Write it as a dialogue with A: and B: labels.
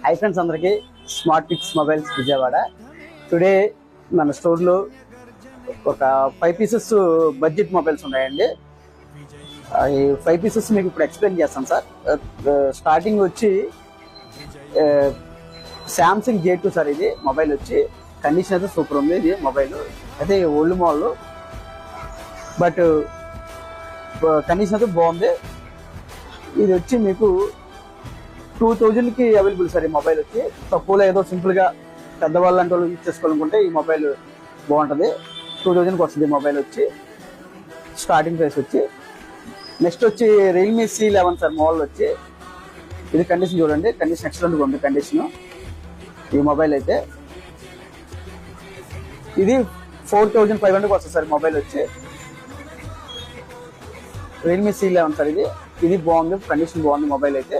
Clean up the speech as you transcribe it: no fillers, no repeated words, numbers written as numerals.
A: High friends, అందరికి smart pics mobiles Vijayawada. Today మన స్టోర్లో ఒక 5 పీసెస్ బడ్జెట్ మొబైల్స్ ఉన్నాయండి. ఈ 5 పీసెస్ మీకు ఇప్పుడు ఎక్స్ప్లెయిన్ చేస్తాను సార్. స్టార్టింగ్ వచ్చి శాంసంగ్ J2 సార్. ఇది మొబైల్ వచ్చి కండిషన్ అయితే సూపర్ ఉంది. ఇది మొబైల్ అయితే ఓల్డ్ మోడల్, బట్ కండిషన్ అయితే బాగుంది. ఇది వచ్చి మీకు 2000కి అవైలబుల్ సార్. ఈ మొబైల్ వచ్చి తక్కువలో ఏదో సింపుల్గా పెద్దవాళ్ళు అంటే వాళ్ళు యూజ్ చేసుకోవాలనుకుంటే ఈ మొబైల్ బాగుంటుంది. 2000కి వస్తుంది మొబైల్ వచ్చి స్టార్టింగ్ ప్రైస్ వచ్చి. నెక్స్ట్ వచ్చి రియల్మీ C11 సార్ మోడల్ వచ్చి. ఇది కండిషన్ చూడండి, కండిషన్ ఎక్సలెంట్గా ఉంది కండిషన్ ఈ మొబైల్ అయితే. ఇది 4500కి వస్తుంది సార్ మొబైల్ వచ్చి. Realme C11 sir. ఇది బాగుంది, కండిషన్ బాగుంది మొబైల్ అయితే.